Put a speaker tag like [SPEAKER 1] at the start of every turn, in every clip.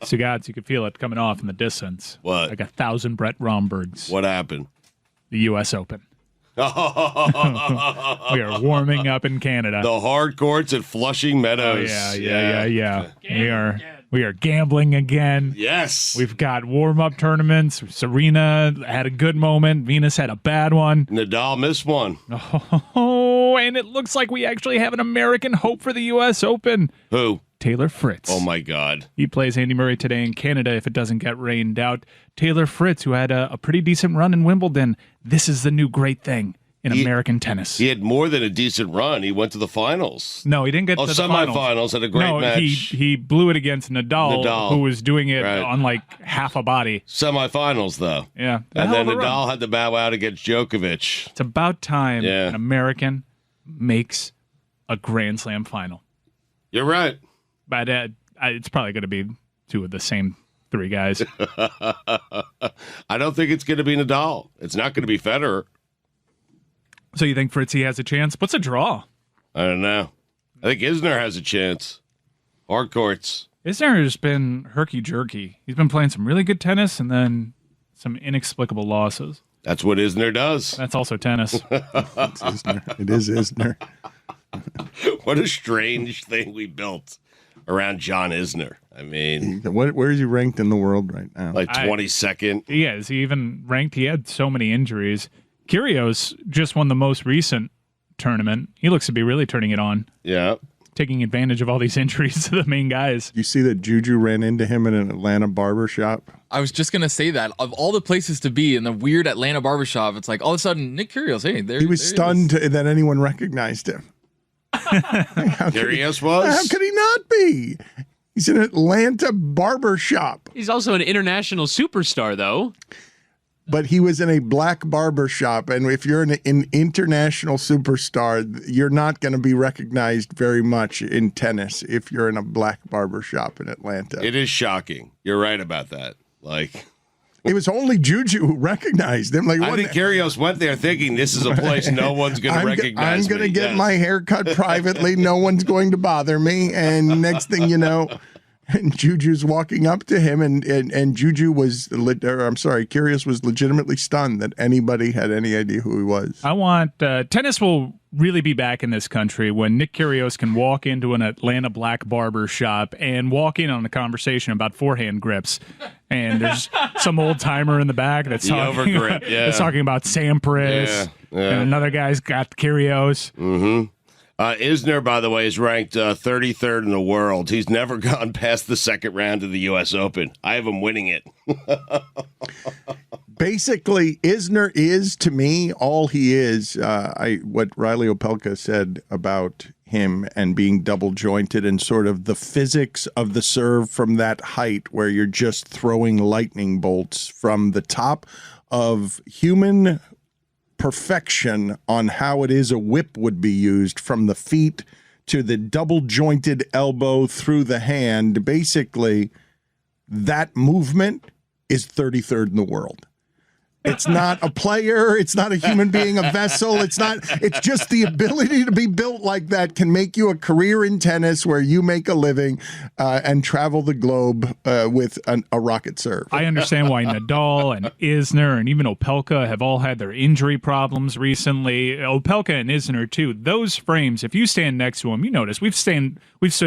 [SPEAKER 1] Stugotz, you could feel it coming off in the distance.
[SPEAKER 2] What?
[SPEAKER 1] Like 1,000 Brett Rombergs.
[SPEAKER 2] What happened?
[SPEAKER 1] The U.S. Open. We are warming up in Canada.
[SPEAKER 2] The hard courts at Flushing Meadows.
[SPEAKER 1] Yeah. We are gambling again.
[SPEAKER 2] Yes.
[SPEAKER 1] We've got warm-up tournaments. Serena had a good moment. Venus had a bad one.
[SPEAKER 2] Nadal missed one.
[SPEAKER 1] Oh, and it looks like we actually have an American hope for the U.S. Open.
[SPEAKER 2] Who?
[SPEAKER 1] Taylor Fritz.
[SPEAKER 2] Oh, my God.
[SPEAKER 1] He plays Andy Murray today in Canada if it doesn't get rained out. Taylor Fritz, who had a pretty decent run in Wimbledon. This is the new great thing in American tennis.
[SPEAKER 2] He had more than a decent run. He went to the finals.
[SPEAKER 1] No, he didn't get to the finals.
[SPEAKER 2] Semifinals had a great match.
[SPEAKER 1] He blew it against Nadal, who was doing it on like half a body.
[SPEAKER 2] Semifinals, though.
[SPEAKER 1] Yeah.
[SPEAKER 2] And then Nadal had to bow out against Djokovic.
[SPEAKER 1] It's about time an American makes a Grand Slam final.
[SPEAKER 2] You're right.
[SPEAKER 1] But it's probably going to be two of the same three guys.
[SPEAKER 2] I don't think it's going to be Nadal. It's not going to be Federer.
[SPEAKER 1] So you think Fritzy has a chance? What's a draw?
[SPEAKER 2] I don't know. I think Isner has a chance. Hard courts.
[SPEAKER 1] Isner has been herky-jerky. He's been playing some really good tennis and then some inexplicable losses.
[SPEAKER 2] That's what Isner does.
[SPEAKER 1] That's also tennis.
[SPEAKER 3] It's Isner. It is Isner.
[SPEAKER 2] What a strange thing we built around John Isner. I mean,
[SPEAKER 3] where is he ranked in the world right now?
[SPEAKER 2] Like 22nd.
[SPEAKER 1] Yeah, is he even ranked? He had so many injuries. Kyrgios just won the most recent tournament. He looks to be really turning it on.
[SPEAKER 2] Yeah.
[SPEAKER 1] Taking advantage of all these injuries to the main guys.
[SPEAKER 3] You see that Juju ran into him in an Atlanta barbershop?
[SPEAKER 4] I was just going to say that. Of all the places to be in the weird Atlanta barbershop, it's like all of a sudden, Nick Kyrgios, hey, there
[SPEAKER 3] he was stunned that anyone recognized him.
[SPEAKER 2] Kyrgios was?
[SPEAKER 3] How could he not be? He's in an Atlanta barbershop.
[SPEAKER 5] He's also an international superstar, though.
[SPEAKER 3] But he was in a black barber shop, and if you're an international superstar, you're not going to be recognized very much in tennis if you're in a black barber shop in Atlanta.
[SPEAKER 2] It is shocking. You're right about that. Like,
[SPEAKER 3] it was only Juju who recognized him. Like,
[SPEAKER 2] I think Kyrgios went there thinking this is a place no one's going to recognize
[SPEAKER 3] I'm going to
[SPEAKER 2] me.
[SPEAKER 3] get my hair cut privately. No one's going to bother me. And next thing you know, and Juju's walking up to him, and Juju was, Kyrgios was legitimately stunned that anybody had any idea who he was.
[SPEAKER 1] I want tennis will really be back in this country when Nick Kyrgios can walk into an Atlanta black barber shop and walk in on a conversation about forehand grips, and there's some old timer in the back that's talking about Sampras, and another guy's got Kyrgios.
[SPEAKER 2] Mm-hmm. Isner, by the way, is ranked 33rd in the world. He's never gone past the second round of the U.S. Open. I have him winning it.
[SPEAKER 3] Basically, Isner is, to me, all he is, what Riley Opelka said about him and being double-jointed and sort of the physics of the serve from that height where you're just throwing lightning bolts from the top of human perfection on how it is a whip would be used, from the feet to the double-jointed elbow through the hand. Basically, that movement is 33rd in the world. It's not a player. It's not a human being, a vessel. It's just the ability to be built like that can make you a career in tennis where you make a living and travel the globe with a rocket serve.
[SPEAKER 1] I understand why Nadal and Isner and even Opelka have all had their injury problems recently. Opelka and Isner, too. Those frames, if you stand next to them, you notice we've stood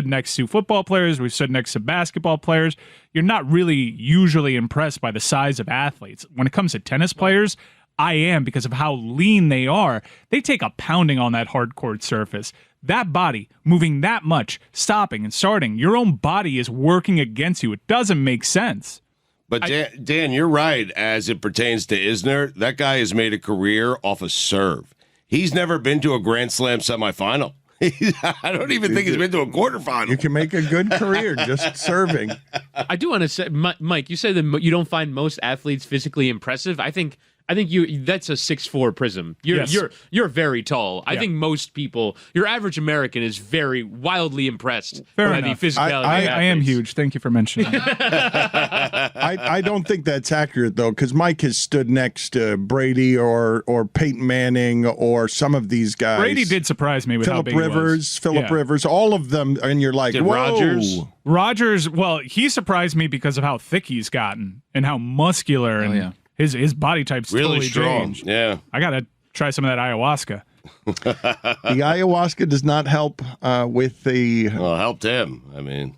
[SPEAKER 1] next to football players. We've stood next to basketball players. You're not really usually impressed by the size of athletes. When it comes to tennis players, I am, because of how lean they are. They take a pounding on that hard court surface. That body moving that much, stopping and starting, your own body is working against you. It doesn't make sense.
[SPEAKER 2] But Dan, you're right as it pertains to Isner. That guy has made a career off a serve. He's never been to a Grand Slam semifinal. I don't even think he's been to a quarterfinal.
[SPEAKER 3] You can make a good career just serving.
[SPEAKER 5] I do want to say, Mike, you said that you don't find most athletes physically impressive. I think you that's a 6'4" Prism. You're very tall. I think most people, your average American, is very wildly impressed by the physicality.
[SPEAKER 1] I am huge. Thank you for mentioning that.
[SPEAKER 3] I don't think that's accurate though, because Mike has stood next to Brady or Peyton Manning or some of these guys.
[SPEAKER 1] Brady did surprise me with how big he was.
[SPEAKER 3] Philip Rivers, all of them, and you're like,
[SPEAKER 2] Did
[SPEAKER 3] whoa.
[SPEAKER 1] Rodgers, well, he surprised me because of how thick he's gotten and how muscular and his body type's
[SPEAKER 2] Really
[SPEAKER 1] totally
[SPEAKER 2] strong.
[SPEAKER 1] changed.
[SPEAKER 2] Yeah.
[SPEAKER 1] I gotta try some of that ayahuasca.
[SPEAKER 3] The ayahuasca does not help with the
[SPEAKER 2] Well, it helped him. I mean,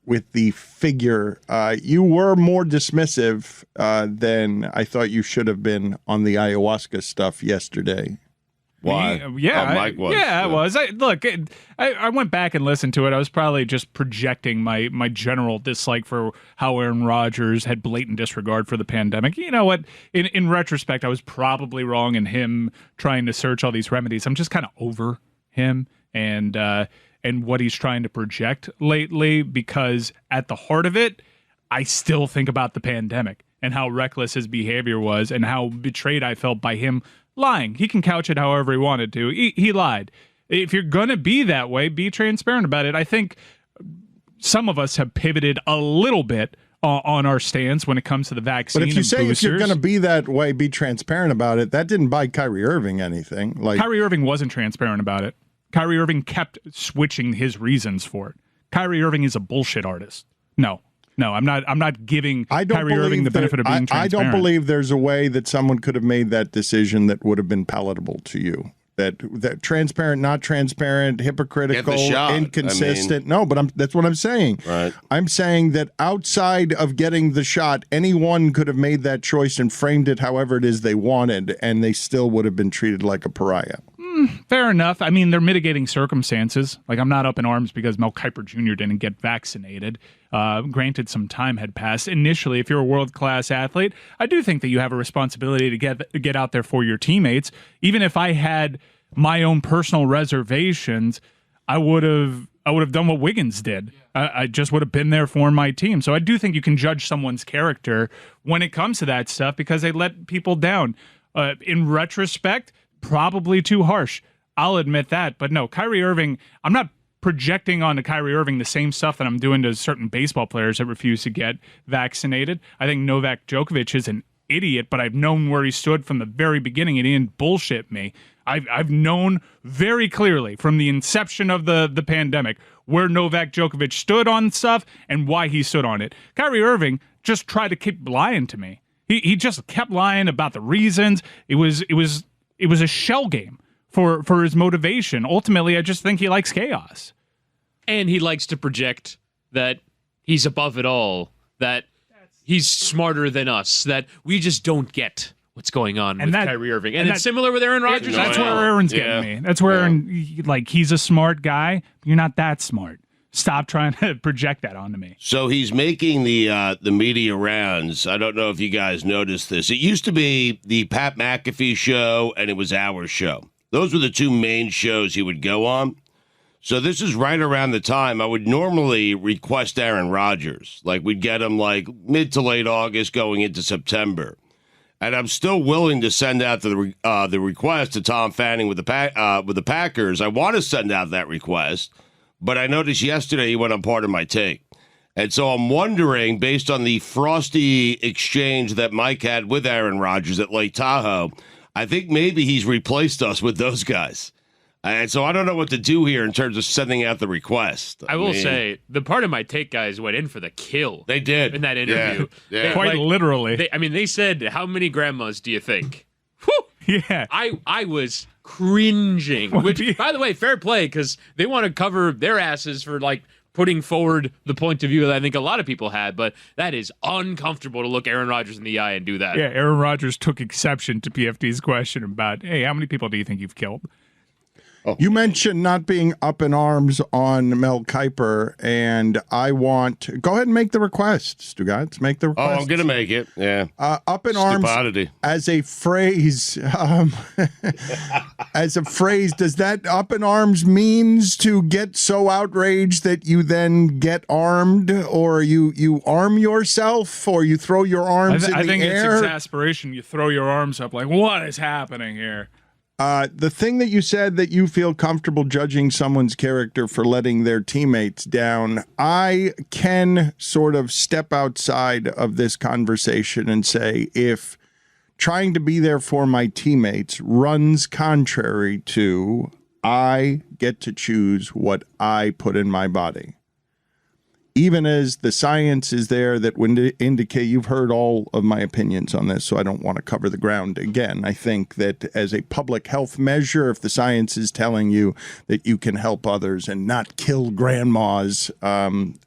[SPEAKER 3] with the figure. You were more dismissive than I thought you should have been on the ayahuasca stuff yesterday.
[SPEAKER 2] why? Mike was.
[SPEAKER 1] I was. I went back and listened to it. I was probably just projecting my general dislike for how Aaron Rodgers had blatant disregard for the pandemic. You know what? In retrospect, I was probably wrong in him trying to search all these remedies. I'm just kind of over him and what he's trying to project lately, because at the heart of it, I still think about the pandemic and how reckless his behavior was and how betrayed I felt by him lying. He can couch it however he wanted to. He lied. If you're going to be that way, be transparent about it. I think some of us have pivoted a little bit on our stance when it comes to the vaccine.
[SPEAKER 3] But if you say
[SPEAKER 1] boosters.
[SPEAKER 3] if you're going to be that way, be transparent about it, that didn't buy Kyrie Irving anything. Like
[SPEAKER 1] Kyrie Irving wasn't transparent about it. Kyrie Irving kept switching his reasons for it. Kyrie Irving is a bullshit artist. No, I'm not giving Kyrie Irving the benefit of being transparent.
[SPEAKER 3] I don't believe there's a way that someone could have made that decision that would have been palatable to you. That transparent, not transparent, hypocritical, inconsistent. No, but that's what I'm saying.
[SPEAKER 2] Right.
[SPEAKER 3] I'm saying that outside of getting the shot, anyone could have made that choice and framed it however it is they wanted, and they still would have been treated like a pariah.
[SPEAKER 1] Fair enough. I mean, they're mitigating circumstances. Like, I'm not up in arms because Mel Kiper Jr. didn't get vaccinated. Granted, some time had passed. Initially, if you're a world-class athlete, I do think that you have a responsibility to get out there for your teammates. Even if I had my own personal reservations, I would have done what Wiggins did. I just would have been there for my team. So I do think you can judge someone's character when it comes to that stuff because they let people down. In retrospect, probably too harsh. I'll admit that. But no, Kyrie Irving, I'm not projecting onto Kyrie Irving the same stuff that I'm doing to certain baseball players that refuse to get vaccinated. I think Novak Djokovic is an idiot, but I've known where he stood from the very beginning, and he didn't bullshit me. I've known very clearly from the inception of the pandemic where Novak Djokovic stood on stuff and why he stood on it. Kyrie Irving just tried to keep lying to me. He just kept lying about the reasons. It was a shell game for his motivation. Ultimately, I just think he likes chaos.
[SPEAKER 5] And he likes to project that he's above it all, that he's smarter than us, that we just don't get what's going on with Kyrie Irving. And it's similar with Aaron Rodgers.
[SPEAKER 1] That's where Aaron's getting me. That's where Aaron, he's a smart guy. But you're not that smart. Stop trying to project that onto me.
[SPEAKER 2] So he's making the media rounds. I don't know if you guys noticed this. It used to be the Pat McAfee show, and it was our show. Those were the two main shows he would go on. So this is right around the time I would normally request Aaron Rodgers. Like, we'd get him like mid to late August going into September. And I'm still willing to send out the request to Tom Fanning with the Packers. I want to send out that request. But I noticed yesterday he went on Part of My Take. And so I'm wondering, based on the frosty exchange that Mike had with Aaron Rodgers at Lake Tahoe, I think maybe he's replaced us with those guys. And so I don't know what to do here in terms of sending out the request.
[SPEAKER 5] I will say, the Part of My Take guys went in for the kill.
[SPEAKER 2] They did.
[SPEAKER 5] In that interview.
[SPEAKER 2] Yeah.
[SPEAKER 1] Quite literally.
[SPEAKER 5] They said, how many grandmas do you think? Whew!
[SPEAKER 1] Yeah.
[SPEAKER 5] I was cringing. Which, by the way, fair play, because they want to cover their asses for, putting forward the point of view that I think a lot of people had, but that is uncomfortable to look Aaron Rodgers in the eye and do that.
[SPEAKER 1] Yeah, Aaron Rodgers took exception to PFT's question about, hey, how many people do you think you've killed?
[SPEAKER 3] Oh. You mentioned not being up in arms on Mel Kiper, and I want – go ahead and make the request, Stugotz. Make the request.
[SPEAKER 2] Oh, I'm going to make it, yeah.
[SPEAKER 3] Up in arms as a phrase. As a phrase, does that up in arms means to get so outraged that you then get armed, or you arm yourself, or you throw your arms in the air?
[SPEAKER 1] I think it's exasperation. You throw your arms up like, what is happening here?
[SPEAKER 3] The thing that you said that you feel comfortable judging someone's character for letting their teammates down, I can sort of step outside of this conversation and say if trying to be there for my teammates runs contrary to I get to choose what I put in my body. Even as the science is there that would indicate, you've heard all of my opinions on this, so I don't want to cover the ground again. I think that as a public health measure, if the science is telling you that you can help others and not kill grandmas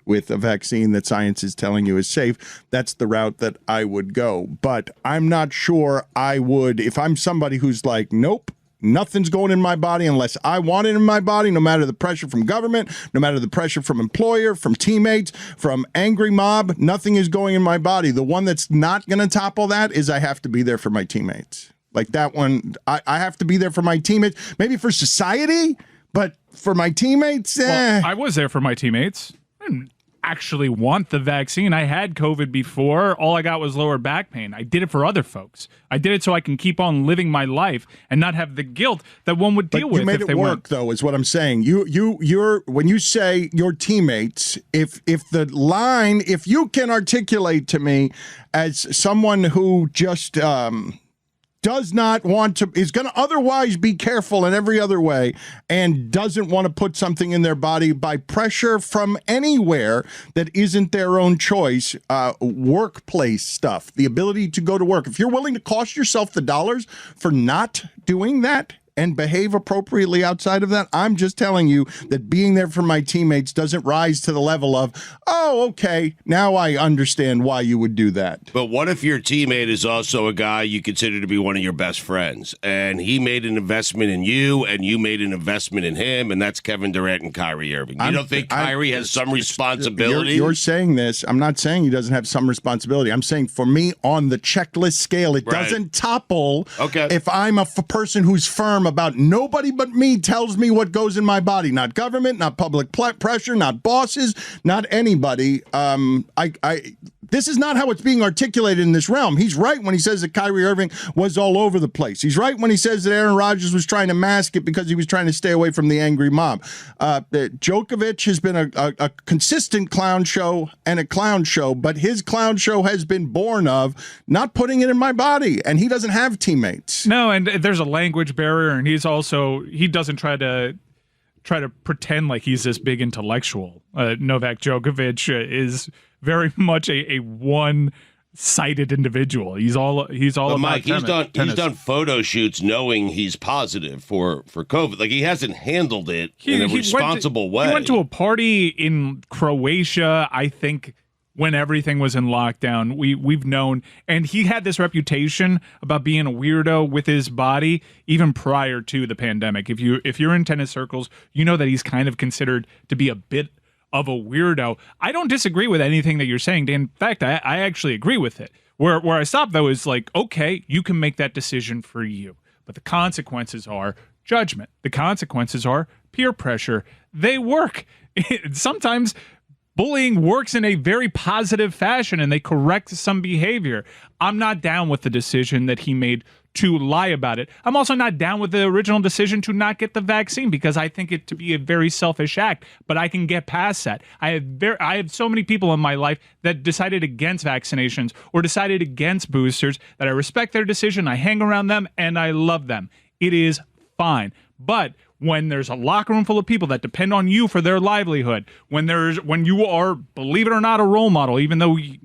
[SPEAKER 3] with a vaccine that science is telling you is safe, that's the route that I would go. But I'm not sure I would, if I'm somebody who's like, nope, nothing's going in my body unless I want it in my body, no matter the pressure from government, no matter the pressure from employer, from teammates, from angry mob, nothing is going in my body. The one that's not going to topple that is I have to be there for my teammates. Like that one, I have to be there for my teammates, maybe for society, but for my teammates,
[SPEAKER 1] Well, I was there for my teammates. I didn't actually want the vaccine. I had COVID before. All I got was lower back pain. I did it for other folks. I did it so I can keep on living my life and not have the guilt that one would deal with.
[SPEAKER 3] You made
[SPEAKER 1] if
[SPEAKER 3] it
[SPEAKER 1] they
[SPEAKER 3] work,
[SPEAKER 1] weren't.
[SPEAKER 3] though, is what I'm saying. You're when you say your teammates, if the line, if you can articulate to me as someone who just does not want to, is going to otherwise be careful in every other way and doesn't want to put something in their body by pressure from anywhere that isn't their own choice, workplace stuff, the ability to go to work. If you're willing to cost yourself the dollars for not doing that and behave appropriately outside of that, I'm just telling you that being there for my teammates doesn't rise to the level of, oh, okay, now I understand why you would do that.
[SPEAKER 2] But what if your teammate is also a guy you consider to be one of your best friends, and he made an investment in you, and you made an investment in him, and that's Kevin Durant and Kyrie Irving? You don't think Kyrie has some responsibility?
[SPEAKER 3] You're saying this. I'm not saying he doesn't have some responsibility. I'm saying for me, on the checklist scale, it doesn't topple if I'm a person who's firm about nobody but me tells me what goes in my body, not government, not public pressure, not bosses, not anybody. This is not how it's being articulated in this realm. He's right when he says that Kyrie Irving was all over the place. He's right when he says that Aaron Rodgers was trying to mask it because he was trying to stay away from the angry mob. Djokovic has been a consistent clown show and a clown show, but his clown show has been born of not putting it in my body, and he doesn't have teammates.
[SPEAKER 1] No, and there's a language barrier, and he doesn't try to pretend like he's this big intellectual. Novak Djokovic is very much a one-sided individual. He's all
[SPEAKER 2] but
[SPEAKER 1] about
[SPEAKER 2] Mike,
[SPEAKER 1] tennis.
[SPEAKER 2] he's done photo shoots knowing he's positive for COVID. Like, he hasn't handled it in a responsible way.
[SPEAKER 1] He went to a party in Croatia, I think, when everything was in lockdown. We've known, and he had this reputation about being a weirdo with his body even prior to the pandemic. If you're in tennis circles, you know that he's kind of considered to be a bit of a weirdo. I don't disagree with anything that you're saying, Dan. In fact, I actually agree with it. Where I stop, though, is like, okay, you can make that decision for you, but the consequences are judgment. The consequences are peer pressure. They work. Sometimes bullying works in a very positive fashion, and they correct some behavior. I'm not down with the decision that he made to lie about it. I'm also not down with the original decision to not get the vaccine because I think it to be a very selfish act, but I can get past that. I have so many people in my life that decided against vaccinations or decided against boosters that I respect their decision, I hang around them, and I love them. It is fine. But when there's a locker room full of people that depend on you for their livelihood, when you are, believe it or not, a role model, even though he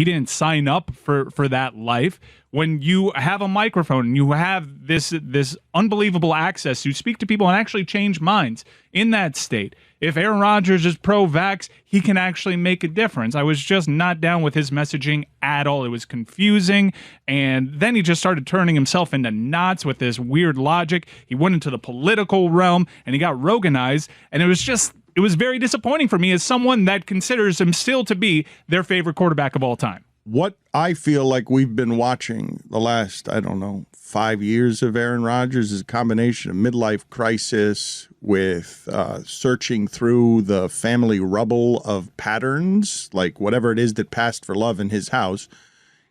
[SPEAKER 1] didn't sign up for that life, when you have a microphone and you have this unbelievable access to speak to people and actually change minds in that state. If Aaron Rodgers is pro-vax, he can actually make a difference. I was just not down with his messaging at all. It was confusing, and then he just started turning himself into knots with this weird logic. He went into the political realm, and he got Roganized, and it was very disappointing for me as someone that considers him still to be their favorite quarterback of all time.
[SPEAKER 3] What I feel like we've been watching the last, 5 years of Aaron Rodgers is a combination of midlife crisis with searching through the family rubble of patterns, like whatever it is that passed for love in his house.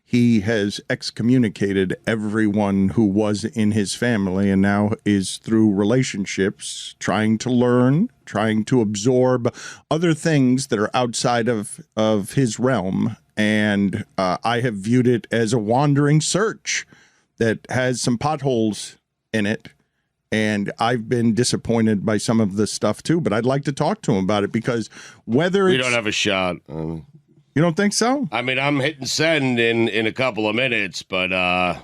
[SPEAKER 3] he has excommunicated everyone who was in his family and now is through relationships trying to learn, trying to absorb other things that are outside of his realm. And I have viewed it as a wandering search that has some potholes in it. And I've been disappointed by some of the stuff, too. But I'd like to talk to him about it because whether
[SPEAKER 2] We don't have a shot.
[SPEAKER 3] You don't think so?
[SPEAKER 2] I mean, I'm hitting send in a couple of minutes, but I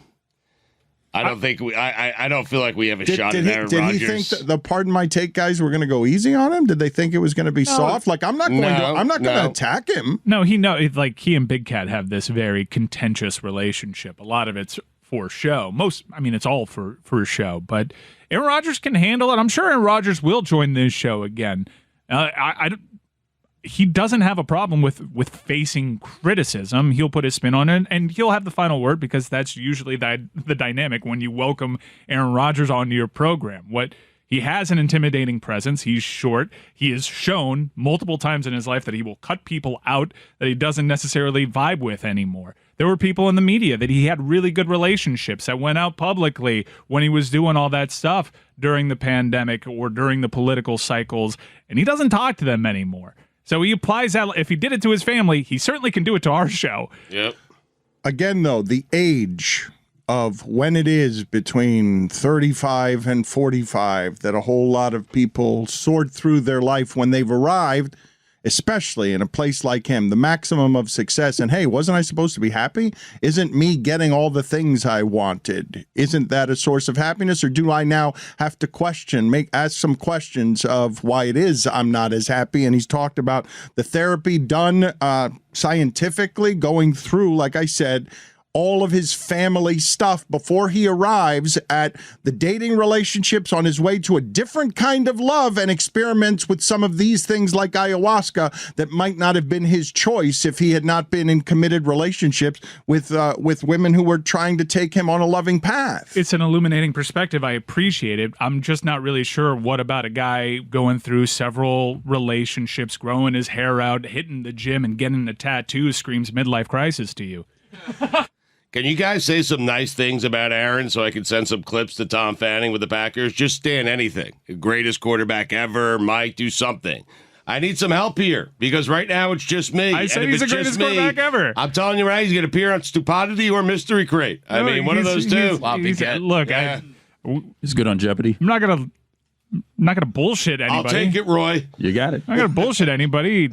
[SPEAKER 2] don't think I don't feel like we have a shot at Aaron Rodgers.
[SPEAKER 3] Did he think the pardon my take guys were going to go easy on him? Did they think it was going to be soft? Like I'm not going to attack him.
[SPEAKER 1] No, he and Big Cat have this very contentious relationship. A lot of it's for show. It's all for show, but Aaron Rodgers can handle it. I'm sure Aaron Rodgers will join this show again. He doesn't have a problem with facing criticism. He'll put his spin on it, and he'll have the final word because that's usually the dynamic when you welcome Aaron Rodgers onto your program. He has an intimidating presence. He's short. He has shown multiple times in his life that he will cut people out that he doesn't necessarily vibe with anymore. There were people in the media that he had really good relationships that went out publicly when he was doing all that stuff during the pandemic or during the political cycles, and he doesn't talk to them anymore. So he applies that. If he did it to his family, he certainly can do it to our show.
[SPEAKER 2] Yep.
[SPEAKER 3] Again, though, the age of when it is between 35 and 45 that a whole lot of people sort through their life when they've arrived, especially in a place like him, the maximum of success. And hey, wasn't I supposed to be happy? Isn't me getting all the things I wanted? Isn't that a source of happiness? Or do I now have to ask some questions of why it is I'm not as happy? And he's talked about the therapy done scientifically, going through, like I said, all of his family stuff before he arrives at the dating relationships on his way to a different kind of love and experiments with some of these things like ayahuasca that might not have been his choice if he had not been in committed relationships with women who were trying to take him on a loving path.
[SPEAKER 1] It's an illuminating perspective. I appreciate it. I'm just not really sure what about a guy going through several relationships, growing his hair out, hitting the gym, and getting a tattoo screams midlife crisis to you.
[SPEAKER 2] Can you guys say some nice things about Aaron so I can send some clips to Tom Fanning with the Packers? Just stand anything. Greatest quarterback ever. Mike, do something. I need some help here because right now it's just me.
[SPEAKER 1] I said he's the greatest quarterback ever.
[SPEAKER 2] I'm telling you right, he's going to appear on Stupidity or Mystery Crate. I mean, one of those two.
[SPEAKER 6] He's good on Jeopardy.
[SPEAKER 1] I'm not gonna bullshit anybody.
[SPEAKER 2] I'll take it, Roy.
[SPEAKER 6] You got it.
[SPEAKER 1] I'm not gonna bullshit anybody.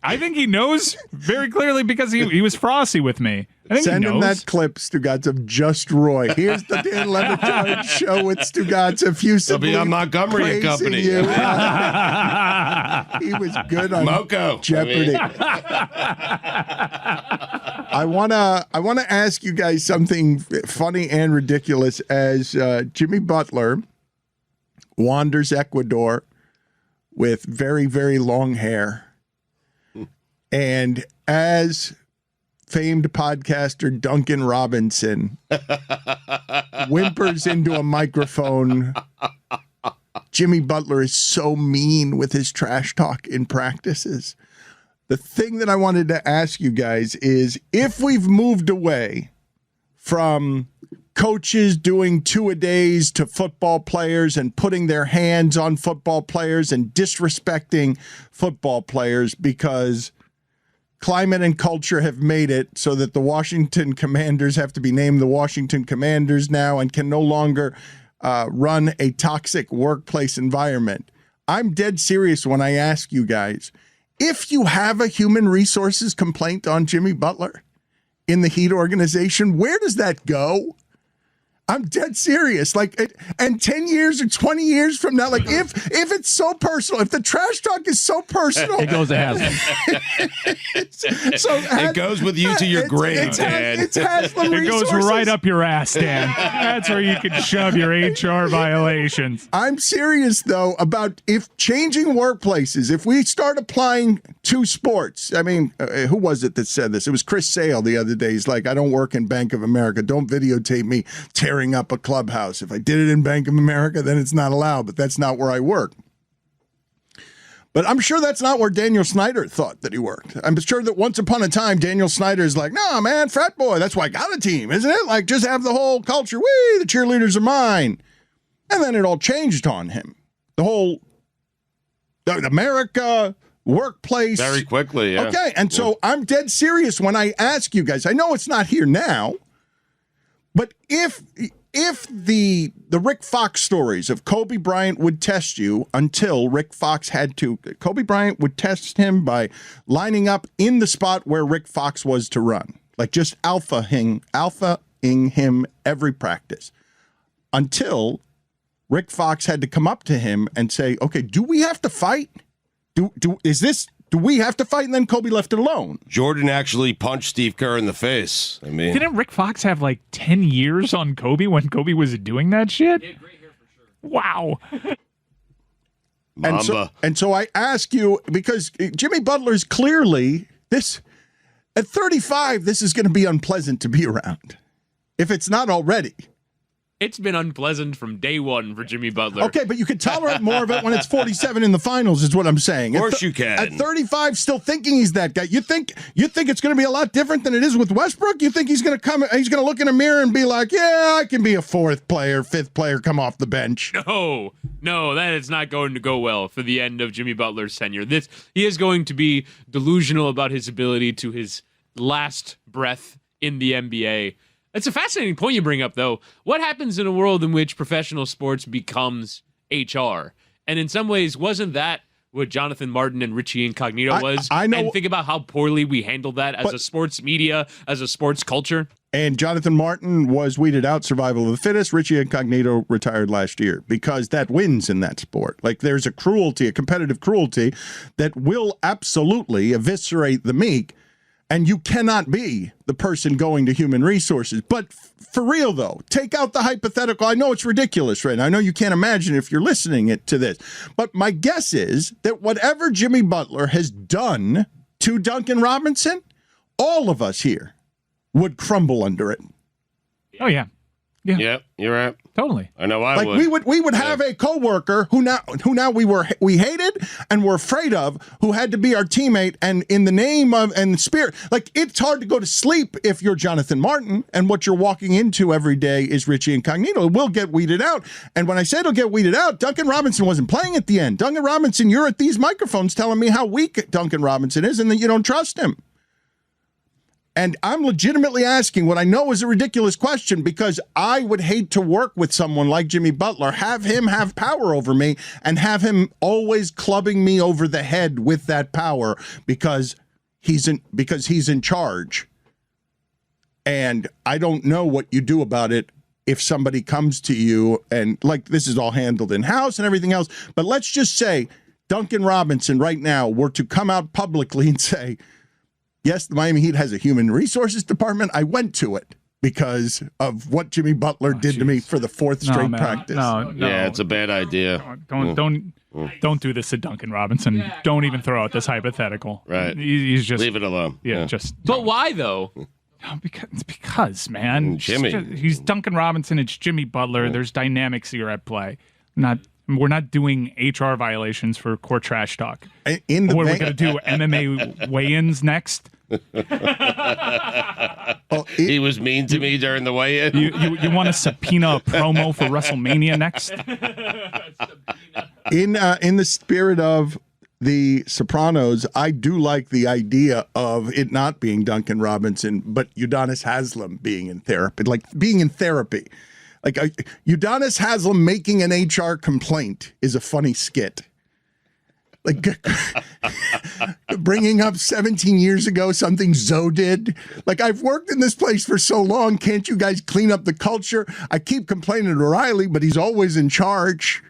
[SPEAKER 1] I think he knows very clearly because he was frosty with me. I think
[SPEAKER 3] Send
[SPEAKER 1] he knows.
[SPEAKER 3] him that clip, Stugotz, of just Roy. Here's the Dan Le Batard Show with Stugotz. If you
[SPEAKER 2] He'll be on Montgomery and Company.
[SPEAKER 3] He was good on
[SPEAKER 2] Moco.
[SPEAKER 3] Jeopardy. I wanna ask you guys something funny and ridiculous as Jimmy Butler wanders Ecuador with very, very long hair. And as famed podcaster Duncan Robinson whimpers into a microphone, Jimmy Butler is so mean with his trash talk in practices. The thing that I wanted to ask you guys is if we've moved away from coaches doing two-a-days to football players and putting their hands on football players and disrespecting football players because climate and culture have made it so that the Washington Commanders have to be named the Washington Commanders now and can no longer run a toxic workplace environment. I'm dead serious when I ask you guys, if you have a human resources complaint on Jimmy Butler in the Heat organization, where does that go? I'm dead serious. And 10 years or 20 years from now, if it's so personal, if the trash talk is so personal,
[SPEAKER 6] it goes to Haslam.
[SPEAKER 2] It goes with you to your grave, Dan.
[SPEAKER 3] It's Haslam
[SPEAKER 1] It goes
[SPEAKER 3] Resources.
[SPEAKER 1] right up your ass, Dan. That's where you can shove your HR violations.
[SPEAKER 3] I'm serious, though, about if changing workplaces, if we start applying to sports. I mean, who was it that said this? It was Chris Sale the other day. He's like, I don't work in Bank of America. Don't videotape me tearing up a clubhouse. If I did it in Bank of America, then it's not allowed, but that's not where I work. But I'm sure that's not where Daniel Snyder thought that he worked. I'm sure that once upon a time, Daniel Snyder's like, no, man, frat boy, that's why I got a team, isn't it? Like, just have the whole culture. Whee, the cheerleaders are mine. And then it all changed on him. The whole America workplace.
[SPEAKER 2] Very quickly, yeah.
[SPEAKER 3] Okay, and so I'm dead serious when I ask you guys. I know it's not here now, but if the Rick Fox stories of Kobe Bryant would test you until Rick Fox had to, Kobe Bryant would test him by lining up in the spot where Rick Fox was to run, like just alphaing him every practice until Rick Fox had to come up to him and say, okay, do we have to fight? Do we have to fight? And then Kobe left it alone.
[SPEAKER 2] Jordan actually punched Steve Kerr in the face. I mean,
[SPEAKER 1] didn't Rick Fox have like 10 years on Kobe when Kobe was doing that shit?
[SPEAKER 4] He had great hair for sure.
[SPEAKER 1] Wow.
[SPEAKER 2] Mamba.
[SPEAKER 3] And so I ask you, because Jimmy Butler's clearly at 35, this is going to be unpleasant to be around, if it's not already.
[SPEAKER 5] It's been unpleasant from day one for Jimmy Butler.
[SPEAKER 3] Okay, but you can tolerate more of it when it's 47 in the finals, is what I'm saying.
[SPEAKER 2] Of course you can.
[SPEAKER 3] At 35, still thinking he's that guy. You think it's going to be a lot different than it is with Westbrook? You think he's going to look in a mirror and be like, yeah, I can be a fifth player, come off the bench.
[SPEAKER 5] No, that is not going to go well for the end of Jimmy Butler's tenure. He is going to be delusional about his ability to his last breath in the NBA. It's a fascinating point you bring up, though. What happens in a world in which professional sports becomes HR? And in some ways, wasn't that what Jonathan Martin and Richie Incognito was?
[SPEAKER 3] I know.
[SPEAKER 5] And think about how poorly we handled that as a sports media, as a sports culture.
[SPEAKER 3] And Jonathan Martin was weeded out, survival of the fittest. Richie Incognito retired last year because that wins in that sport. Like, there's a competitive cruelty that will absolutely eviscerate the meek. And you cannot be the person going to human resources. But for real, though, take out the hypothetical. I know it's ridiculous right now. I know you can't imagine if you're listening to this. But my guess is that whatever Jimmy Butler has done to Duncan Robinson, all of us here would crumble under it.
[SPEAKER 1] Oh, yeah. Yeah.
[SPEAKER 2] Yep, you're right.
[SPEAKER 1] Totally.
[SPEAKER 2] I know I
[SPEAKER 3] Like
[SPEAKER 2] would.
[SPEAKER 3] we would have a coworker who now we hated and were afraid of, who had to be our teammate, and in the name of and the spirit, like, it's hard to go to sleep if you're Jonathan Martin and what you're walking into every day is Richie Incognito. It will get weeded out. And when I say it'll get weeded out, Duncan Robinson wasn't playing at the end. Duncan Robinson, you're at these microphones telling me how weak Duncan Robinson is and that you don't trust him. And I'm legitimately asking what I know is a ridiculous question, because I would hate to work with someone like Jimmy Butler, have him have power over me, and have him always clubbing me over the head with that power because he's in charge. And I don't know what you do about it if somebody comes to you and, like, this is all handled in-house and everything else. But let's just say Duncan Robinson right now were to come out publicly and say, yes, the Miami Heat has a human resources department. I went to it because of what Jimmy Butler did to me for the fourth straight practice.
[SPEAKER 1] No.
[SPEAKER 2] Yeah, it's a bad idea.
[SPEAKER 1] Don't do this to Duncan Robinson. Don't even throw out this hypothetical.
[SPEAKER 2] Right.
[SPEAKER 1] He's just
[SPEAKER 2] Leave it alone.
[SPEAKER 1] Yeah,
[SPEAKER 5] But why, though?
[SPEAKER 1] Because man,
[SPEAKER 2] Jimmy.
[SPEAKER 1] he's Duncan Robinson. It's Jimmy Butler. There's dynamics here at play. We're not doing HR violations for court trash talk. We're going to do MMA weigh-ins next.
[SPEAKER 2] He was mean to me during the weigh-in.
[SPEAKER 1] You want to subpoena a promo for WrestleMania next?
[SPEAKER 3] In the spirit of The Sopranos, I do like the idea of it not being Duncan Robinson, but Udonis Haslem being in therapy, like being in therapy. Like Udonis Haslem making an HR complaint is a funny skit. Like bringing up 17 years ago something Zoe did. Like, I've worked in this place for so long. Can't you guys clean up the culture? I keep complaining to Riley, but he's always in charge.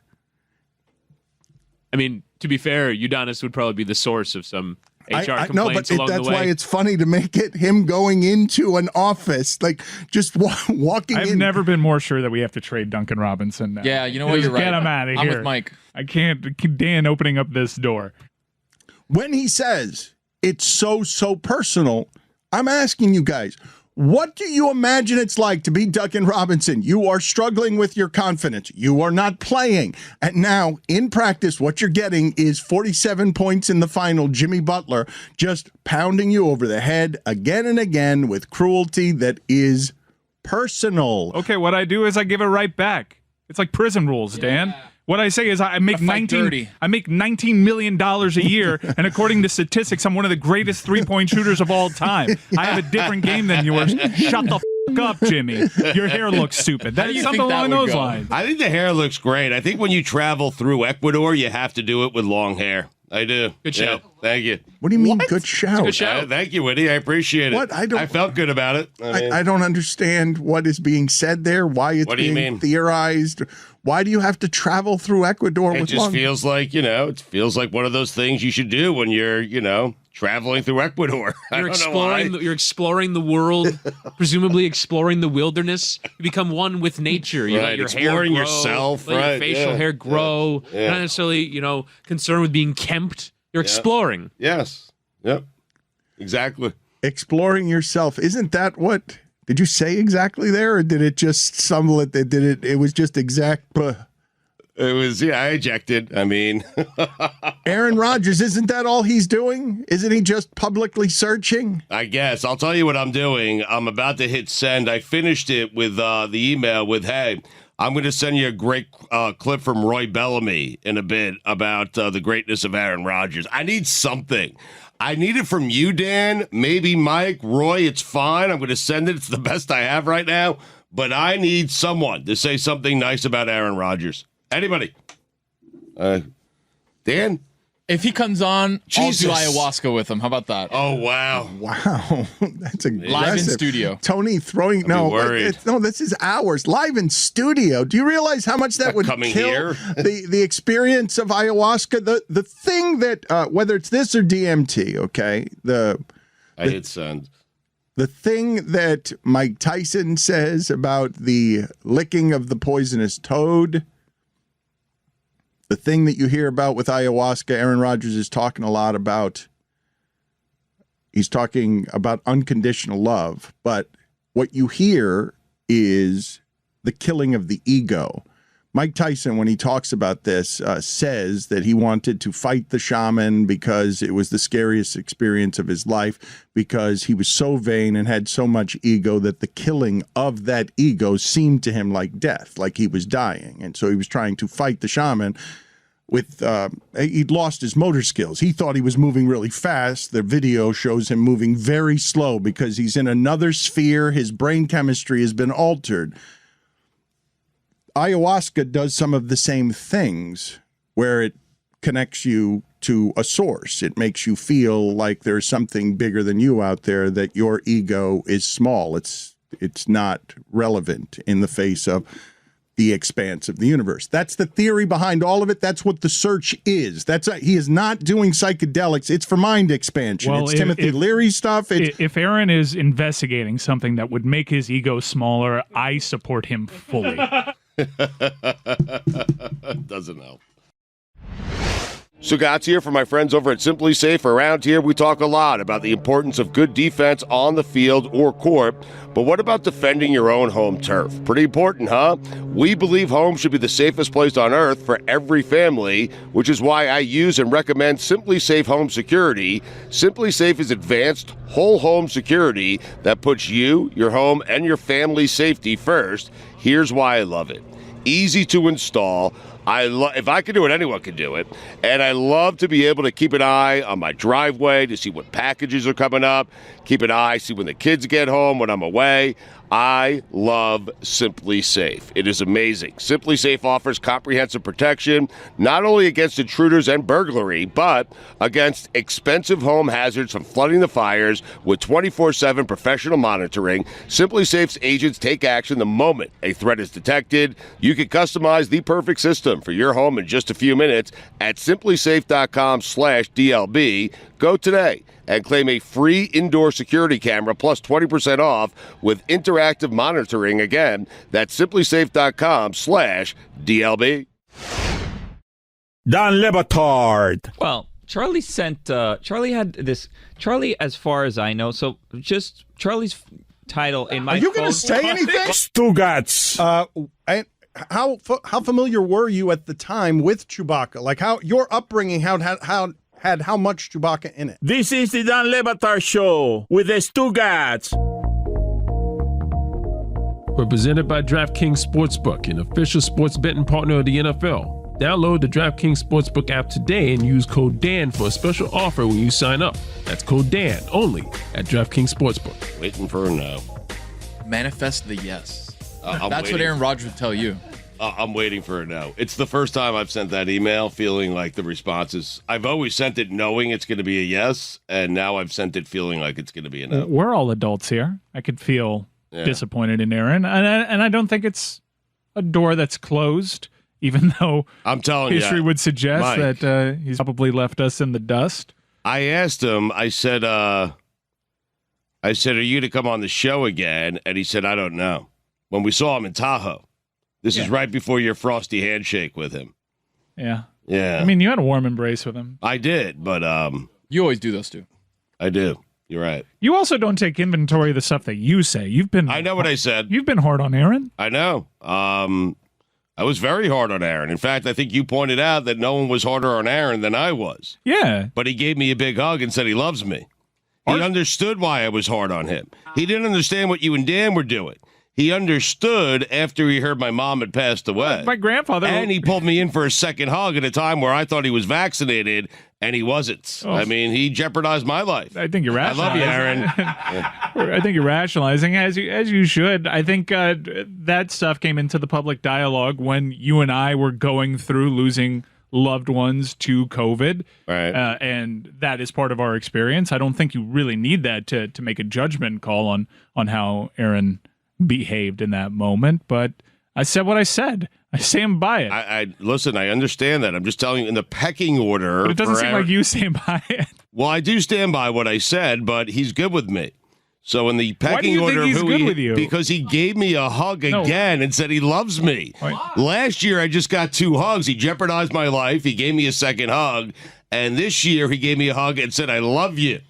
[SPEAKER 5] I mean, to be fair, Udonis would probably be the source of some HR complaints
[SPEAKER 3] no, but
[SPEAKER 5] along
[SPEAKER 3] that's
[SPEAKER 5] the way.
[SPEAKER 3] why it's funny to make it him going into an office, like just walking in.
[SPEAKER 1] I've never been more sure that we have to trade Duncan Robinson now.
[SPEAKER 4] Yeah, you know what? You're right.
[SPEAKER 1] Get him out of
[SPEAKER 4] I'm
[SPEAKER 1] here.
[SPEAKER 4] with Mike.
[SPEAKER 1] I can't keep Dan opening up this door.
[SPEAKER 3] When he says it's so personal, I'm asking you guys, What do you imagine it's like to be Duncan Robinson? You are struggling with your confidence. You are not playing. And now, in practice, what you're getting is 47 points in the final. Jimmy Butler just pounding you over the head again and again with cruelty that is personal.
[SPEAKER 1] Okay, what I do is I give it right back. It's like prison rules, Dan. What I say is I make $19 million a year, and according to statistics, I'm one of the greatest three-point shooters of all time. I have a different game than yours. Shut the f*** up, Jimmy. Your hair looks stupid. That is something along those lines.
[SPEAKER 2] I think the hair looks great. I think when you travel through Ecuador, you have to do it with long hair. I do.
[SPEAKER 4] Good show.
[SPEAKER 2] Yeah, thank you.
[SPEAKER 3] What do you mean, good shout?
[SPEAKER 4] Good show.
[SPEAKER 2] Thank you, Woody. I appreciate it.
[SPEAKER 3] What?
[SPEAKER 2] I felt good about it.
[SPEAKER 3] I don't understand what is being said there, why it's being theorized. Why do you have to travel through Ecuador
[SPEAKER 2] it just feels like, it feels like one of those things you should do when you're, traveling through Ecuador.
[SPEAKER 5] You're exploring the world, presumably exploring the wilderness. You become one with nature. You let your
[SPEAKER 2] exploring
[SPEAKER 5] hair grow,
[SPEAKER 2] yourself,
[SPEAKER 5] let your facial hair grow.
[SPEAKER 2] Yeah.
[SPEAKER 5] You're not necessarily, concerned with being kempt. You're exploring.
[SPEAKER 2] Yes. Yep. Exactly.
[SPEAKER 3] Exploring yourself. Isn't that what? Did you say exactly there, or did it just stumble it? It was just exact.
[SPEAKER 2] It was, I ejected. I mean,
[SPEAKER 3] Aaron Rodgers, isn't that all he's doing? Isn't he just publicly searching?
[SPEAKER 2] I guess. I'll tell you what I'm doing. I'm about to hit send. I finished it with the email with, hey, I'm going to send you a great clip from Roy Bellamy in a bit about the greatness of Aaron Rodgers. I need something. I need it from you, Dan. Maybe Mike, Roy, it's fine. I'm going to send it. It's the best I have right now. But I need someone to say something nice about Aaron Rodgers. Anybody? Dan?
[SPEAKER 4] If he comes on,
[SPEAKER 2] Jesus.
[SPEAKER 4] I'll do ayahuasca with him. How about that?
[SPEAKER 2] Oh, wow.
[SPEAKER 3] Wow. That's aggressive.
[SPEAKER 4] Live in studio.
[SPEAKER 3] Tony throwing... this is ours. Live in studio. Do you realize how much that would kill the experience of ayahuasca? The thing that, whether it's this or DMT, okay?
[SPEAKER 2] I hit send.
[SPEAKER 3] The thing that Mike Tyson says about the licking of the poisonous toad... The thing that you hear about with ayahuasca, Aaron Rodgers is talking a lot about. He's talking about unconditional love, but what you hear is the killing of the ego. Mike Tyson, when he talks about this, says that he wanted to fight the shaman because it was the scariest experience of his life, because he was so vain and had so much ego that the killing of that ego seemed to him like death, like he was dying. And so he was trying to fight the shaman with, he'd lost his motor skills. He thought he was moving really fast. The video shows him moving very slow because he's in another sphere. His brain chemistry has been altered. Ayahuasca does some of the same things where it connects you to a source. It makes you feel like there's something bigger than you out there, that your ego is small. It's not relevant in the face of the expanse of the universe. That's the theory behind all of it. That's what the search is. He is not doing psychedelics. It's for mind expansion. It's Timothy Leary stuff.
[SPEAKER 1] If Aaron is investigating something that would make his ego smaller, I support him fully.
[SPEAKER 2] Doesn't help. Stugotz here for my friends over at Simply Safe. Around here, we talk a lot about the importance of good defense on the field or court. But what about defending your own home turf? Pretty important, huh? We believe home should be the safest place on earth for every family, which is why I use and recommend Simply Safe Home Security. Simply Safe is advanced whole home security that puts you, your home, and your family's safety first. Here's why I love it. Easy to install. If I can do it, anyone can do it. And I love to be able to keep an eye on my driveway to see what packages are coming up, keep an eye, see when the kids get home, when I'm away. I love Simply Safe. It is amazing. Simply Safe offers comprehensive protection, not only against intruders and burglary, but against expensive home hazards from flooding to fires with 24/7 professional monitoring. Simply Safe's agents take action the moment a threat is detected. You can customize the perfect system for your home in just a few minutes at simplysafe.com/DLB. Go today and claim a free indoor security camera plus 20% off with interactive monitoring. Again, that's simplysafe.com/DLB.
[SPEAKER 6] Dan Le Batard.
[SPEAKER 7] Well, Charlie sent, Charlie had this, Charlie, as far as I know, so just Charlie's
[SPEAKER 6] title in my
[SPEAKER 3] Are you
[SPEAKER 6] phone.
[SPEAKER 3] going to say anything?
[SPEAKER 7] Stugotz.
[SPEAKER 3] And how familiar were you at the time with Chewbacca? Like how your upbringing had how much Chewbacca in it?
[SPEAKER 7] This is the Dan Le Batard Show with the Stugotz.
[SPEAKER 8] We're presented by DraftKings Sportsbook, an official sports betting partner of the NFL. Download the DraftKings Sportsbook app today and use code DAN for a special offer when you sign up. That's code DAN only at DraftKings Sportsbook.
[SPEAKER 2] Waiting for a no.
[SPEAKER 4] Manifest the yes.
[SPEAKER 2] I'm
[SPEAKER 4] That's
[SPEAKER 2] waiting.
[SPEAKER 4] what Aaron Rodgers would tell you.
[SPEAKER 2] I'm waiting for a no. It's the first time I've sent that email feeling like the response is. I've always sent it knowing it's going to be a yes, and now I've sent it feeling like it's going to be a no.
[SPEAKER 1] We're all adults here. I could feel disappointed in Aaron, and I don't think it's a door that's closed, even though
[SPEAKER 2] I'm telling
[SPEAKER 1] history
[SPEAKER 2] you,
[SPEAKER 1] would suggest
[SPEAKER 2] Mike,
[SPEAKER 1] that he's probably left us in the dust.
[SPEAKER 2] I asked him. I said, "Are you to come on the show again?" And he said, "I don't know." When we saw him in Tahoe, this is right before your frosty handshake with him.
[SPEAKER 1] Yeah.
[SPEAKER 2] Yeah.
[SPEAKER 1] I mean, you had a warm embrace with him.
[SPEAKER 2] I did, but
[SPEAKER 4] You always do those too.
[SPEAKER 2] I do. You're right.
[SPEAKER 1] You also don't take inventory of the stuff that you say.
[SPEAKER 2] I know what I said.
[SPEAKER 1] You've been hard on Aaron.
[SPEAKER 2] I know. I was very hard on Aaron. In fact, I think you pointed out that no one was harder on Aaron than I was.
[SPEAKER 1] Yeah.
[SPEAKER 2] But he gave me a big hug and said he loves me. He understood why I was hard on him. He didn't understand what you and Dan were doing. He understood after he heard my mom had passed away.
[SPEAKER 1] My grandfather.
[SPEAKER 2] And he pulled me in for a second hug at a time where I thought he was vaccinated, and he wasn't.
[SPEAKER 1] Oh.
[SPEAKER 2] I mean, he jeopardized my life.
[SPEAKER 1] I think you're
[SPEAKER 2] I love
[SPEAKER 1] rationalizing.
[SPEAKER 2] you, Aaron.
[SPEAKER 1] I think you're rationalizing as you should. I think that stuff came into the public dialogue when you and I were going through losing loved ones to COVID,
[SPEAKER 2] Right.
[SPEAKER 1] And that is part of our experience. I don't think you really need that to make a judgment call on how Aaron behaved in that moment. But I said what I said. I stand by it.
[SPEAKER 2] I listen, I understand that. I'm just telling you in the pecking order.
[SPEAKER 1] But it doesn't
[SPEAKER 2] for
[SPEAKER 1] seem
[SPEAKER 2] Aaron-
[SPEAKER 1] like you stand by it.
[SPEAKER 2] Well, I do stand by what I said, but he's good with me. So in the pecking
[SPEAKER 1] Why do you
[SPEAKER 2] order,
[SPEAKER 1] think he's
[SPEAKER 2] of who
[SPEAKER 1] good
[SPEAKER 2] he,
[SPEAKER 1] with you?
[SPEAKER 2] Because he gave me a hug again and said he loves me.
[SPEAKER 1] Why?
[SPEAKER 2] Last year, I just got 2 hugs. He jeopardized my life. He gave me a second hug, and this year he gave me a hug and said I love you.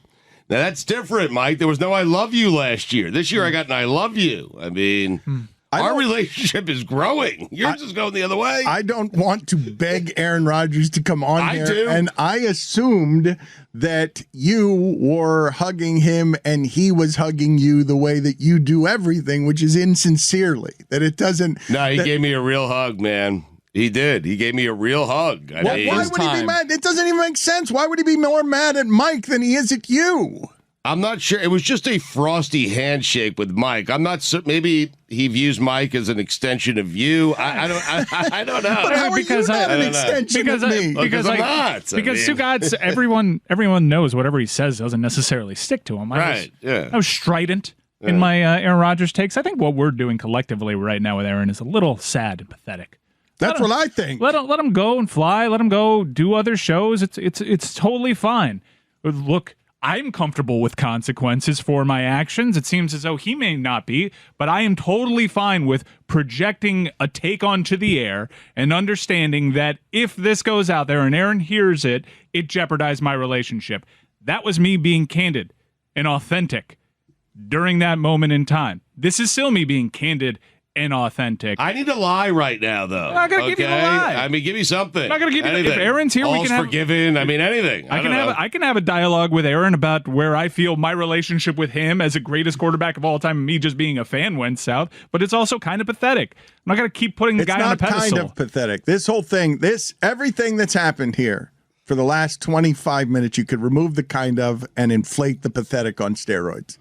[SPEAKER 2] Now that's different, Mike. There was no I love you last year. This year I got an I love you. I mean, our relationship is growing. You're just going the other way.
[SPEAKER 3] I don't want to beg Aaron Rodgers to come on
[SPEAKER 2] I
[SPEAKER 3] here.
[SPEAKER 2] do.
[SPEAKER 3] And I assumed that you were hugging him and he was hugging you the way that you do everything, which is insincerely. That it doesn't.
[SPEAKER 2] No, he gave me a real hug, man. He did. He gave me a real hug. I
[SPEAKER 3] Why
[SPEAKER 2] mean,
[SPEAKER 3] would he be
[SPEAKER 4] time.
[SPEAKER 3] mad? It doesn't even make sense. Why would he be more mad at Mike than he is at you?
[SPEAKER 2] I'm not sure. It was just a frosty handshake with Mike. I'm not. Maybe he views Mike as an extension of you. I don't. I don't know.
[SPEAKER 3] But how are
[SPEAKER 1] Because
[SPEAKER 3] you
[SPEAKER 1] I-
[SPEAKER 3] not
[SPEAKER 1] I
[SPEAKER 3] an
[SPEAKER 2] don't know.
[SPEAKER 3] extension
[SPEAKER 1] Because
[SPEAKER 3] of
[SPEAKER 1] I-
[SPEAKER 3] me?
[SPEAKER 2] Because I'm
[SPEAKER 1] like-
[SPEAKER 2] not. I
[SPEAKER 1] Because
[SPEAKER 2] mean-
[SPEAKER 1] Stugotz, everyone knows whatever he says doesn't necessarily stick to him.
[SPEAKER 2] Right, yeah.
[SPEAKER 1] I was strident in my Aaron Rodgers takes. I think what we're doing collectively right now with Aaron is a little sad and pathetic.
[SPEAKER 3] That's what I think.
[SPEAKER 1] Let him go and fly. Let him go do other shows. It's totally fine. Look, I'm comfortable with consequences for my actions. It seems as though he may not be, but I am totally fine with projecting a take onto the air and understanding that if this goes out there and Aaron hears it, it jeopardized my relationship. That was me being candid and authentic during that moment in time. This is still me being candid and authentic.
[SPEAKER 2] I need to lie right now, though.
[SPEAKER 1] I'm not gonna give you a lie.
[SPEAKER 2] I mean, give me something.
[SPEAKER 1] I'm not gonna give you.
[SPEAKER 2] Anything.
[SPEAKER 1] If Aaron's here, we
[SPEAKER 2] All's
[SPEAKER 1] can have.
[SPEAKER 2] forgiven. I mean, anything.
[SPEAKER 1] I
[SPEAKER 2] don't
[SPEAKER 1] can
[SPEAKER 2] know.
[SPEAKER 1] have a dialogue with Aaron about where I feel my relationship with him as the greatest quarterback of all time, and me just being a fan went south. But it's also kind of pathetic. I'm not gonna keep putting the
[SPEAKER 3] It's
[SPEAKER 1] guy on a
[SPEAKER 3] not
[SPEAKER 1] pedestal.
[SPEAKER 3] kind of pathetic. This whole thing, everything that's happened here for the last 25 minutes, you could remove the kind of and inflate the pathetic on steroids.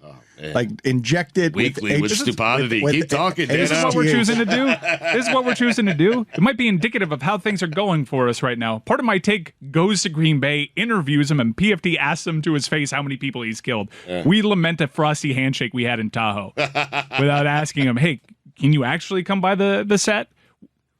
[SPEAKER 3] Like inject it
[SPEAKER 2] Weekly with stupidity. Keep talking,
[SPEAKER 1] This is
[SPEAKER 2] Dano.
[SPEAKER 1] what we're choosing to do. This is what we're choosing to do. It might be indicative of how things are going for us right now. Part of my take goes to Green Bay, interviews him, and PFD asks him to his face how many people he's killed. We lament a frosty handshake we had in Tahoe without asking him, hey, can you actually come by the set?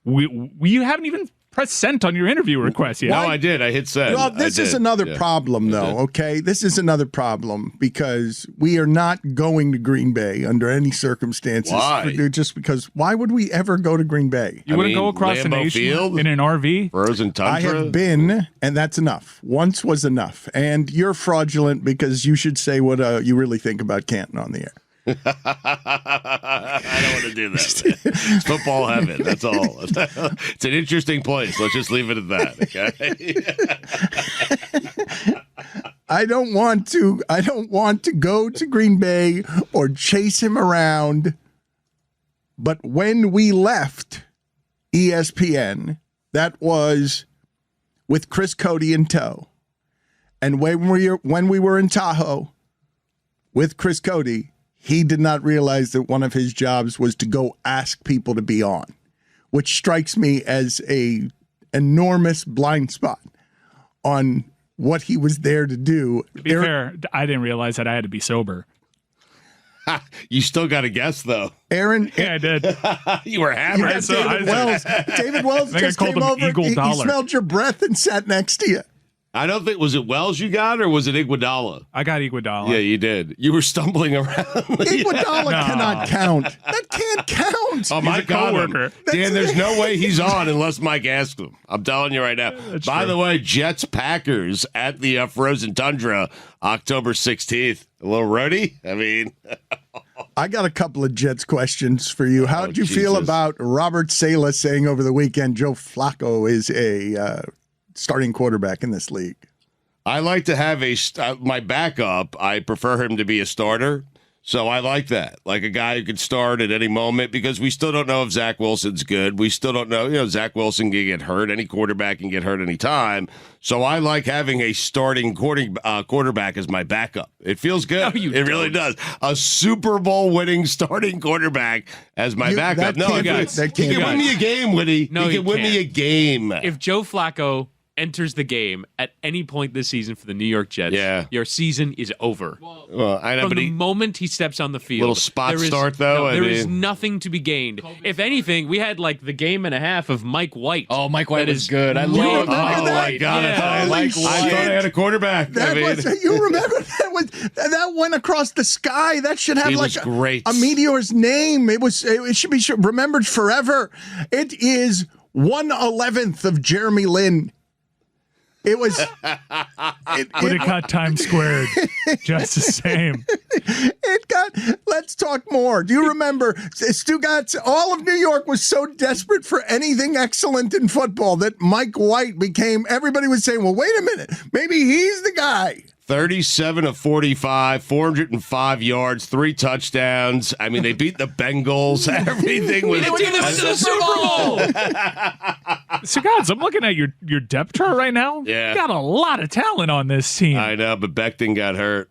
[SPEAKER 1] We haven't even pressed sent on your interview request yet.
[SPEAKER 2] No, I did. I hit send.
[SPEAKER 3] Well, this
[SPEAKER 2] I
[SPEAKER 3] is
[SPEAKER 2] did.
[SPEAKER 3] another
[SPEAKER 2] Yeah.
[SPEAKER 3] problem, though, okay? This is another problem because we are not going to Green Bay under any circumstances.
[SPEAKER 2] Why?
[SPEAKER 3] Just because, why would we ever go to Green Bay?
[SPEAKER 1] You wouldn't
[SPEAKER 2] I mean,
[SPEAKER 1] go across the
[SPEAKER 2] Lambeau
[SPEAKER 1] nation
[SPEAKER 2] Field?
[SPEAKER 1] in an RV?
[SPEAKER 2] Frozen
[SPEAKER 3] I
[SPEAKER 2] tundra.
[SPEAKER 3] have been, and that's enough. Once was enough. And you're fraudulent because you should say what you really think about Canton on the air.
[SPEAKER 2] I don't want to do that, man. It's football heaven. That's all. It's an interesting place. Let's just leave it at that, okay?
[SPEAKER 3] I don't want to go to Green Bay or chase him around. But when we left ESPN, that was with Chris Cody in tow. And when we were in Tahoe with Chris Cody, he did not realize that one of his jobs was to go ask people to be on, which strikes me as a enormous blind spot on what he was there to do.
[SPEAKER 1] To be fair, I didn't realize that I had to be sober.
[SPEAKER 2] You still got to guess, though.
[SPEAKER 3] Aaron,
[SPEAKER 1] Yeah, I did.
[SPEAKER 2] You were hammered.
[SPEAKER 3] David Wells
[SPEAKER 1] I
[SPEAKER 3] just
[SPEAKER 1] called
[SPEAKER 3] came
[SPEAKER 1] him
[SPEAKER 3] over.
[SPEAKER 1] Eagle
[SPEAKER 3] He
[SPEAKER 1] Dollar.
[SPEAKER 3] smelled your breath and sat next to you.
[SPEAKER 2] I don't think, was it Wells you got or was it Iguodala?
[SPEAKER 1] I got Iguodala.
[SPEAKER 2] Yeah, you did. You were stumbling around.
[SPEAKER 3] Iguodala cannot count. That can't count.
[SPEAKER 2] Oh, Mike got him.
[SPEAKER 1] coworker.
[SPEAKER 2] Dan, there's no way he's on unless Mike asks him. I'm telling you right now. By the way, Jets-Packers at the Frozen Tundra, October 16th. A little roadie? I mean...
[SPEAKER 3] I got a couple of Jets questions for you. How did you feel
[SPEAKER 2] Jesus.
[SPEAKER 3] about Robert Saleh saying over the weekend Joe Flacco is a starting quarterback in this league?
[SPEAKER 2] I like to have my backup. I prefer him to be a starter. So I like that. Like a guy who could start at any moment because we still don't know if Zach Wilson's good. We still don't know. Zach Wilson can get hurt. Any quarterback can get hurt anytime. So I like having a starting quarterback as my backup. It feels good. It really does. A Super Bowl winning starting quarterback as my backup.
[SPEAKER 3] He
[SPEAKER 2] can win me a game, Woody.
[SPEAKER 4] No,
[SPEAKER 2] he
[SPEAKER 4] you
[SPEAKER 2] can win me a game.
[SPEAKER 5] If Joe Flacco enters the game at any point this season for the New York Jets, your season is over.
[SPEAKER 2] Well, I know,
[SPEAKER 5] From
[SPEAKER 2] but
[SPEAKER 5] the moment he steps on the field.
[SPEAKER 2] Little spot start, though.
[SPEAKER 5] There is nothing to be gained. If anything, we had like the game and a half of Mike White.
[SPEAKER 4] Oh, Mike White
[SPEAKER 5] That
[SPEAKER 4] is
[SPEAKER 5] is
[SPEAKER 4] good. I love
[SPEAKER 3] remember that?
[SPEAKER 2] my God.
[SPEAKER 5] Yeah.
[SPEAKER 2] I thought I had a quarterback.
[SPEAKER 3] You remember that went across the sky. That should have
[SPEAKER 2] He
[SPEAKER 3] like
[SPEAKER 2] was great.
[SPEAKER 3] a meteor's name. It should be remembered forever. It is 1/11th of Jeremy Lin. It was.
[SPEAKER 1] Would have got Times Squared just the same.
[SPEAKER 3] It got. Let's talk more. Do you remember Stugotz? All of New York was so desperate for anything excellent in football that Mike White became. Everybody was saying, "Well, wait a minute, maybe he's the guy."
[SPEAKER 2] 37 of 45, 405 yards, 3 touchdowns. I mean, they beat the Bengals. Everything was.
[SPEAKER 5] They took them to the Super Bowl.
[SPEAKER 1] So, guys, I'm looking at your depth chart right now.
[SPEAKER 2] Yeah.
[SPEAKER 1] You got a lot of talent on this team.
[SPEAKER 2] I know, but Becton got hurt.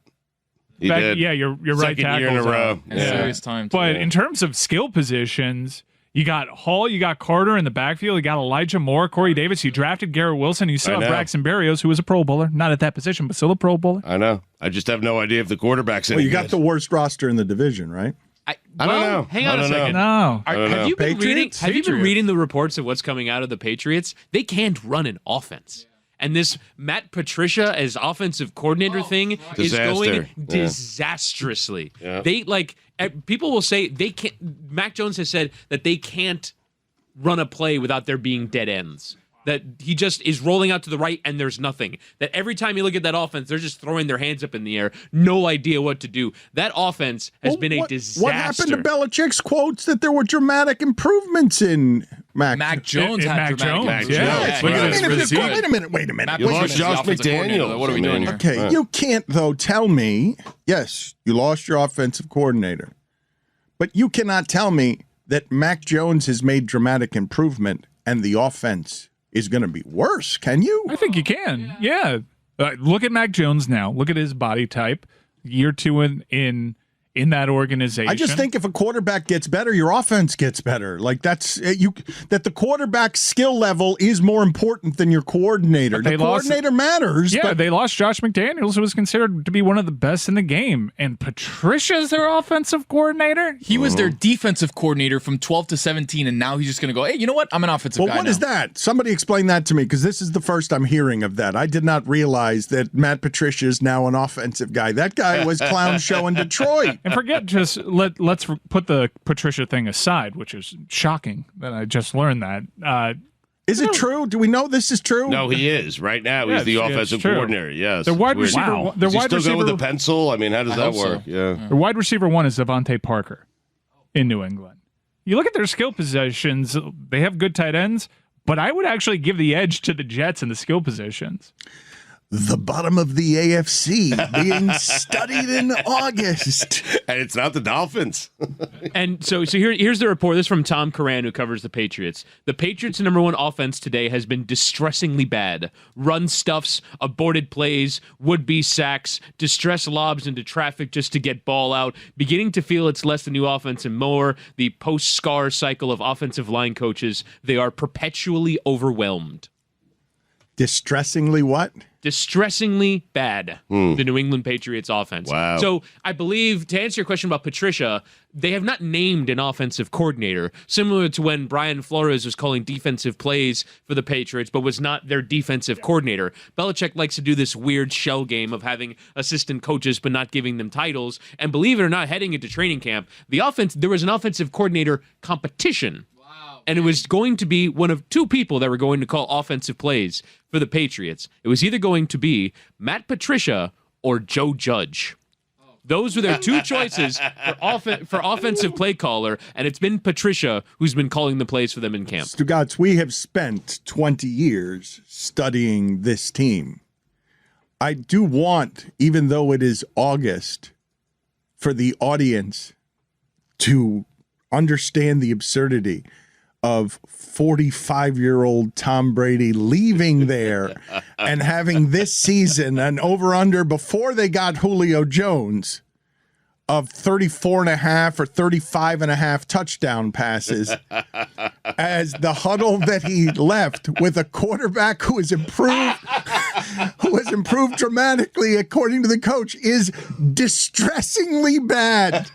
[SPEAKER 2] He
[SPEAKER 1] Back-
[SPEAKER 2] did.
[SPEAKER 1] Yeah, you're right.
[SPEAKER 2] Second year in a
[SPEAKER 1] tackle's
[SPEAKER 2] row.
[SPEAKER 1] out.
[SPEAKER 4] In a serious time.
[SPEAKER 1] But
[SPEAKER 4] too.
[SPEAKER 1] in terms of skill positions, you got Hall, you got Carter in the backfield, you got Elijah Moore, Corey Davis, you drafted Garrett Wilson, you still
[SPEAKER 2] I
[SPEAKER 1] have
[SPEAKER 2] know.
[SPEAKER 1] Braxton Berrios, who was a Pro Bowler, not at that position, but still a Pro Bowler.
[SPEAKER 2] I know. I just have no idea if the quarterback's any
[SPEAKER 3] Well, you got
[SPEAKER 2] good.
[SPEAKER 3] the worst roster in the division, right?
[SPEAKER 2] I don't know.
[SPEAKER 5] Hang
[SPEAKER 2] I
[SPEAKER 5] on a
[SPEAKER 2] don't know.
[SPEAKER 5] second.
[SPEAKER 1] No.
[SPEAKER 2] I don't know.
[SPEAKER 5] Have you been reading?
[SPEAKER 3] Patriots?
[SPEAKER 5] Have you been reading the reports of what's coming out of the Patriots? They can't run an offense. And this Matt Patricia as offensive coordinator thing is going disastrously.
[SPEAKER 2] Yeah.
[SPEAKER 5] They people will say they can't. Mac Jones has said that they can't run a play without there being dead ends. That he just is rolling out to the right and there's nothing. That every time you look at that offense, they're just throwing their hands up in the air, no idea what to do. That offense has been a disaster.
[SPEAKER 3] What happened to Belichick's quotes that there were dramatic improvements in
[SPEAKER 4] Mac Jones
[SPEAKER 1] And
[SPEAKER 4] had
[SPEAKER 1] Mac
[SPEAKER 4] dramatic
[SPEAKER 1] Jones,
[SPEAKER 4] improvement.
[SPEAKER 1] yeah. Look at his physique.
[SPEAKER 3] Wait a minute.
[SPEAKER 4] Matt
[SPEAKER 2] You
[SPEAKER 4] Patricia
[SPEAKER 2] lost
[SPEAKER 4] is
[SPEAKER 2] Josh
[SPEAKER 4] the offensive coordinator.
[SPEAKER 2] McDaniels.
[SPEAKER 4] What are we
[SPEAKER 2] I
[SPEAKER 4] doing
[SPEAKER 2] mean,
[SPEAKER 4] here?
[SPEAKER 3] Okay, you can't, though, tell me, yes, you lost your offensive coordinator, but you cannot tell me that Mac Jones has made dramatic improvement and the offense is going to be worse, can you?
[SPEAKER 1] I think you can. Yeah. Look at Mac Jones now. Look at his body type. Year 2 in that organization.
[SPEAKER 3] I just think if a quarterback gets better, your offense gets better. Like that the quarterback's skill level is more important than your coordinator. The coordinator matters.
[SPEAKER 1] Yeah,
[SPEAKER 3] but
[SPEAKER 1] they lost Josh McDaniels, who was considered to be one of the best in the game. And Patricia's their offensive coordinator?
[SPEAKER 4] He was their defensive coordinator from 12 to 17, and now he's just going to go, hey, you know what? I'm an offensive guy
[SPEAKER 3] what is that? Somebody explain that to me, because this is the first I'm hearing of that. I did not realize that Matt Patricia is now an offensive guy. That guy was clown show in Detroit.
[SPEAKER 1] And forget just let's put the Patricia thing aside, which is shocking that I just learned that.
[SPEAKER 3] Is it true? Do we know this is true?
[SPEAKER 2] No, he is right now. He's
[SPEAKER 1] Yes,
[SPEAKER 2] the
[SPEAKER 1] yeah,
[SPEAKER 2] offensive
[SPEAKER 1] it's true.
[SPEAKER 2] coordinator. Yes,
[SPEAKER 1] Their wide
[SPEAKER 2] Weird.
[SPEAKER 1] receiver,
[SPEAKER 3] Wow.
[SPEAKER 1] their
[SPEAKER 2] Does he
[SPEAKER 1] wide
[SPEAKER 2] still
[SPEAKER 1] receiver,
[SPEAKER 2] go with the pencil? I mean, how does that
[SPEAKER 4] hope so.
[SPEAKER 2] work? Yeah.
[SPEAKER 1] their wide receiver one is Devontae Parker in New England. You look at their skill positions; they have good tight ends, but I would actually give the edge to the Jets in the skill positions.
[SPEAKER 3] The bottom of the AFC being studied in August.
[SPEAKER 2] And it's not the Dolphins.
[SPEAKER 5] And so here's the report. This is from Tom Curran, who covers the Patriots. The Patriots' number one offense today has been distressingly bad. Run stuffs, aborted plays, would-be sacks, distress lobs into traffic just to get ball out, beginning to feel it's less the new offense and more the post-Scar cycle of offensive line coaches. They are perpetually overwhelmed.
[SPEAKER 3] Distressingly what?
[SPEAKER 5] Distressingly bad, the New England Patriots offense.
[SPEAKER 2] Wow.
[SPEAKER 5] So I believe, to answer your question about Patricia, they have not named an offensive coordinator, similar to when Brian Flores was calling defensive plays for the Patriots, but was not their defensive coordinator. Belichick likes to do this weird shell game of having assistant coaches but not giving them titles. And believe it or not, heading into training camp, there was an offensive coordinator competition. And it was going to be one of two people that were going to call offensive plays for the Patriots. It was either going to be Matt Patricia or Joe Judge. Those were their two choices for offensive play caller, and it's been Patricia who's been calling the plays for them in camp.
[SPEAKER 3] Stugotz, we have spent 20 years studying this team. I do want, even though it is August, for the audience to understand the absurdity of 45-year-old Tom Brady leaving there and having this season an over-under before they got Julio Jones of 34.5 or 35.5 touchdown passes as the huddle that he left with a quarterback who has improved dramatically, according to the coach, is distressingly bad.